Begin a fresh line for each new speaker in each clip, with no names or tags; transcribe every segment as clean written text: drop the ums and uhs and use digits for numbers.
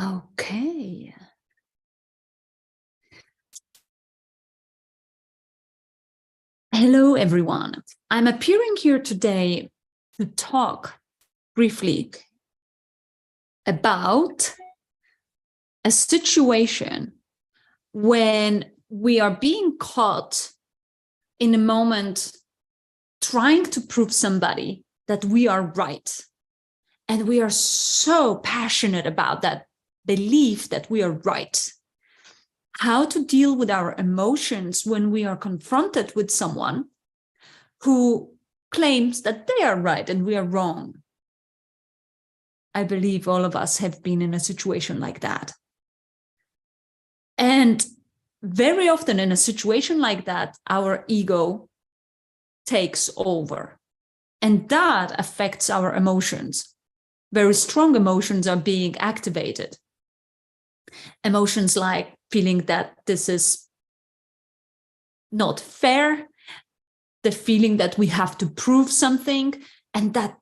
Okay. Hello, everyone. I'm appearing here today to talk briefly about a situation when we are being caught in a moment trying to prove somebody that we are right. And we are so passionate about that belief that we are right. How to deal with our emotions when we are confronted with someone who claims that they are right and we are wrong. I believe all of us have been in a situation like that. And very often in a situation like that, our ego takes over. And that affects our emotions. Very strong emotions are being activated. Emotions like feeling that this is not fair, the feeling that we have to prove something, and that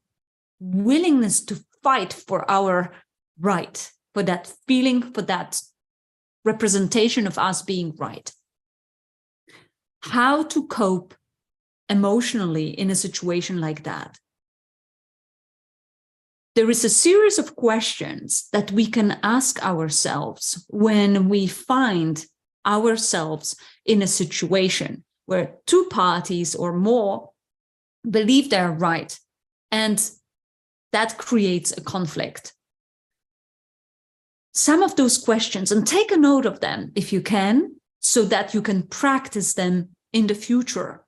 willingness to fight for our right, for that feeling, for that representation of us being right. How to cope emotionally in a situation like that? There is a series of questions that we can ask ourselves when we find ourselves in a situation where two parties or more believe they're right, and that creates a conflict. Some of those questions, and take a note of them if you can, so that you can practice them in the future.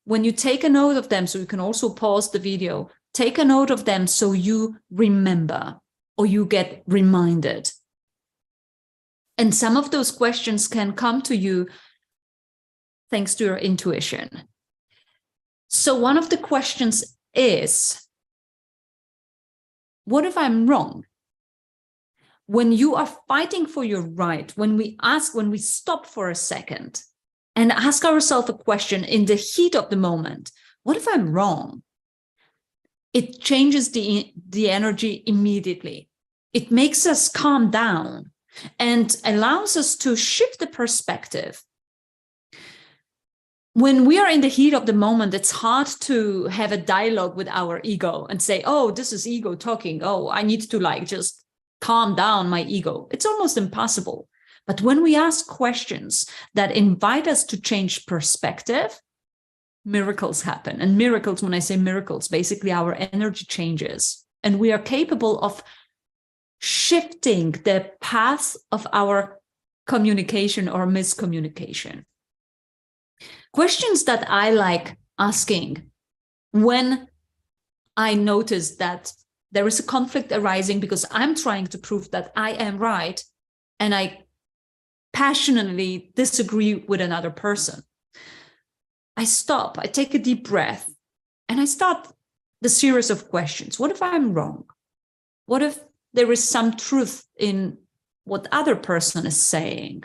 When you take a note of them, so you can also pause the video, take a note of them so you remember or you get reminded. And some of those questions can come to you thanks to your intuition. So one of the questions is, what if I'm wrong? When you are fighting for your right, when we stop for a second and ask ourselves a question in the heat of the moment, what if I'm wrong? It changes the energy immediately. It makes us calm down and allows us to shift the perspective. When we are in the heat of the moment, it's hard to have a dialogue with our ego and say, oh, this is ego talking. Oh, I need to just calm down my ego. It's almost impossible. But when we ask questions that invite us to change perspective, miracles happen. And miracles, when I say miracles, basically our energy changes and we are capable of shifting the path of our communication or miscommunication. Questions that I like asking when I notice that there is a conflict arising because I'm trying to prove that I am right and I passionately disagree with another person. I stop, I take a deep breath, and I start the series of questions. What if I'm wrong? What if there is some truth in what other person is saying?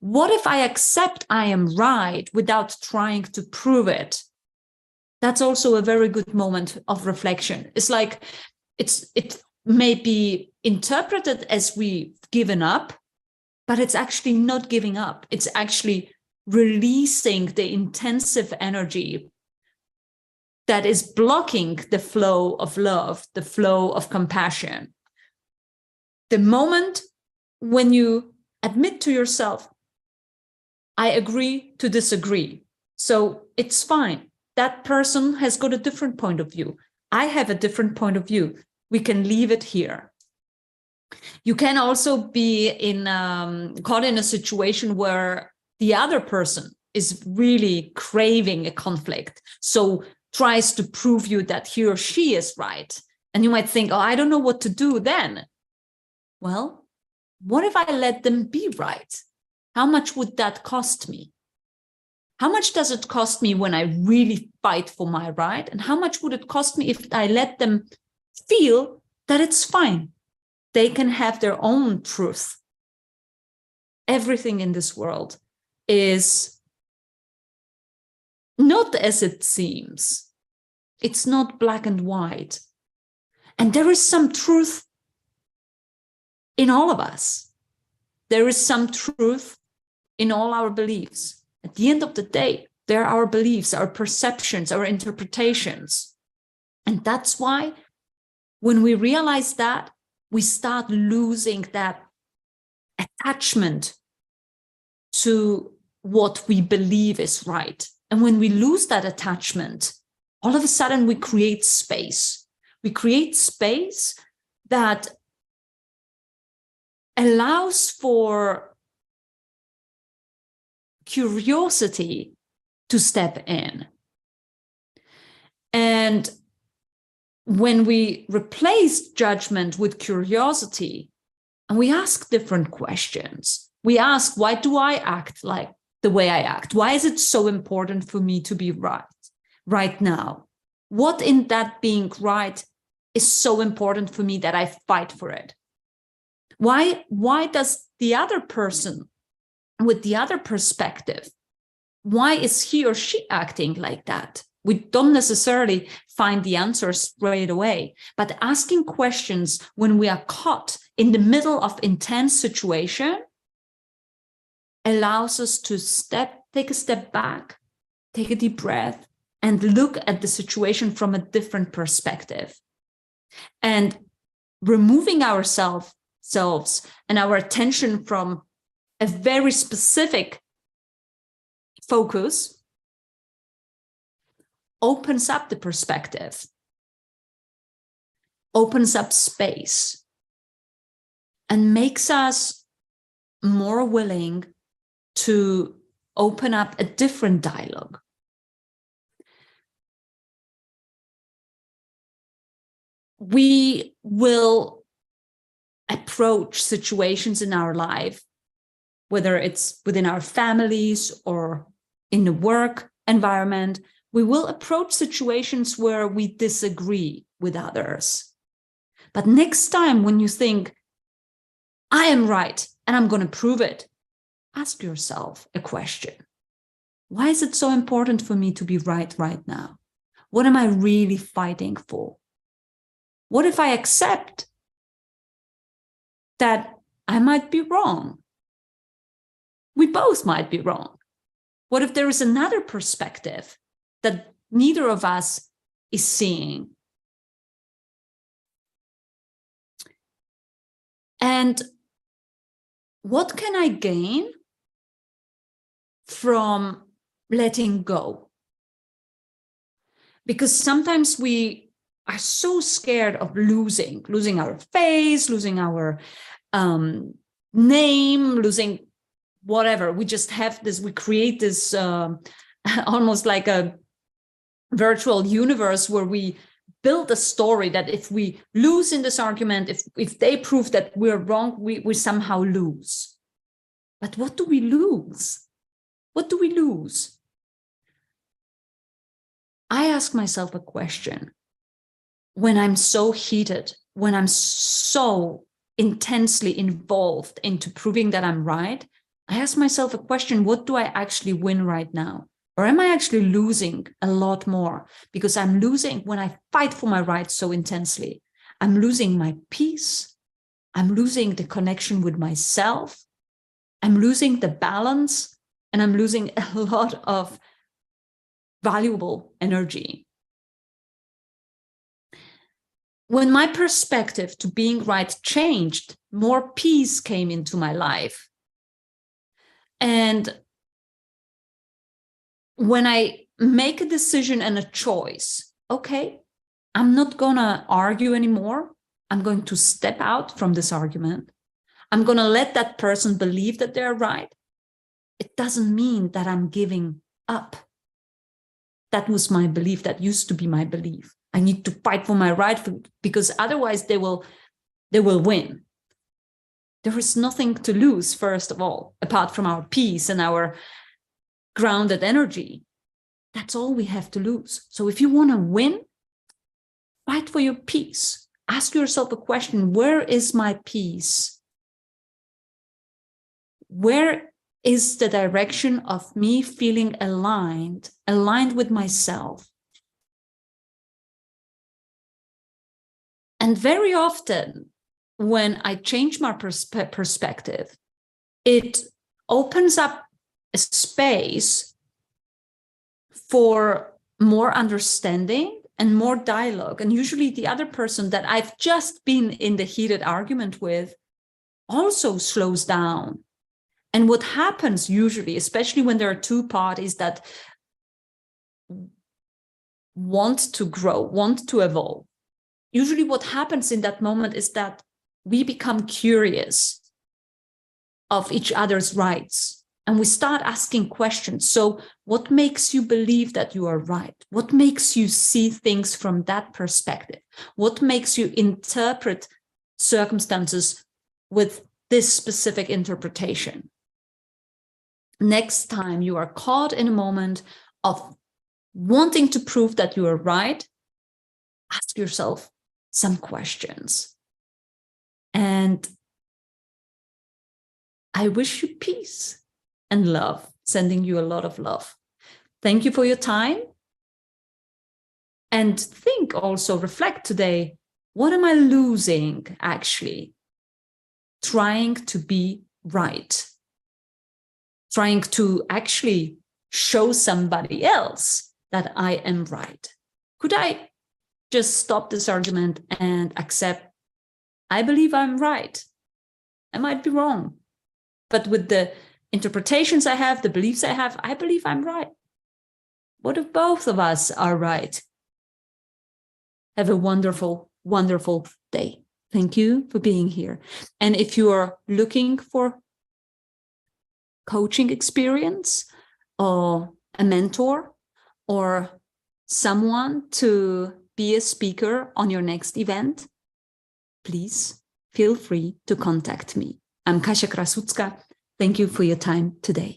What if I accept I am right without trying to prove it? That's also a very good moment of reflection. It's like it may be interpreted as we've given up, but it's actually not giving up. It's actually releasing the intensive energy that is blocking the flow of love, the flow of compassion. The moment when you admit to yourself, I agree to disagree, so it's fine. That person has got a different point of view. I have a different point of view. We can leave it here. You can also be caught in a situation where the other person is really craving a conflict, so tries to prove you that he or she is right. And you might think, oh, I don't know what to do then. Well, what if I let them be right? How much would that cost me? How much does it cost me when I really fight for my right? And how much would it cost me if I let them feel that it's fine? They can have their own truth. Everything in this world is not as it seems. It's not black and white. And there is some truth in all of us. There is some truth in all our beliefs. At the end of the day, they're our beliefs, our perceptions, our interpretations. And that's why when we realize that, we start losing that attachment to what we believe is right. And when we lose that attachment, all of a sudden we create space. We create space that allows for curiosity to step in. And when we replace judgment with curiosity, and we ask different questions, we ask, why do I act like the way I act? Why is it so important for me to be right now? What in that being right is so important for me that I fight for it? Why does the other person with the other perspective, why is he or she acting like that? We don't necessarily find the answers straight away, but asking questions when we are caught in the middle of intense situation allows us to take a step back, take a deep breath, and look at the situation from a different perspective. And removing ourselves and our attention from a very specific focus opens up the perspective, opens up space, and makes us more willing to open up a different dialogue. We will approach situations in our life, whether it's within our families or in the work environment, we will approach situations where we disagree with others. But next time when you think, I am right and I'm going to prove it, ask yourself a question. Why is it so important for me to be right now? What am I really fighting for? What if I accept that I might be wrong? We both might be wrong. What if there is another perspective that neither of us is seeing? And what can I gain from letting go? Because sometimes we are so scared of losing our face, losing our name, losing whatever. We just have this, we create this almost like a virtual universe where we build a story that if we lose in this argument, if they prove that we're wrong, we somehow lose. But what do we lose? What do we lose? I ask myself a question. When I'm so heated, when I'm so intensely involved into proving that I'm right, I ask myself a question, what do I actually win right now? Or am I actually losing a lot more? Because I'm losing when I fight for my rights so intensely. I'm losing my peace. I'm losing the connection with myself. I'm losing the balance, and I'm losing a lot of valuable energy. When my perspective to being right changed, more peace came into my life. And when I make a decision and a choice, okay, I'm not gonna argue anymore. I'm going to step out from this argument. I'm gonna let that person believe that they're right. It doesn't mean that I'm giving up. That was my belief. That used to be my belief. I need to fight for my right because otherwise they will win. There is nothing to lose, first of all, apart from our peace and our grounded energy. That's all we have to lose. So if you want to win, fight for your peace. Ask yourself a question, where is my peace? Where is the direction of me feeling aligned with myself? And very often, when I change my perspective, it opens up a space for more understanding and more dialogue. And usually the other person that I've just been in the heated argument with also slows down. And what happens usually, especially when there are two parties that want to grow, want to evolve, usually what happens in that moment is that we become curious of each other's rights and we start asking questions. So what makes you believe that you are right? What makes you see things from that perspective? What makes you interpret circumstances with this specific interpretation? Next time you are caught in a moment of wanting to prove that you are right, ask yourself some questions. And I wish you peace and love, sending you a lot of love. Thank you for your time. And think also, reflect today, what am I losing actually? Trying to be right. Trying to actually show somebody else that I am right. Could I just stop this argument and accept, I believe I'm right. I might be wrong. But with the interpretations I have, the beliefs I have, I believe I'm right. What if both of us are right? Have a wonderful, wonderful day. Thank you for being here. And if you are looking for coaching experience or a mentor or someone to be a speaker on your next event, please feel free to contact me. I'm Kasia Krasucka. Thank you for your time today.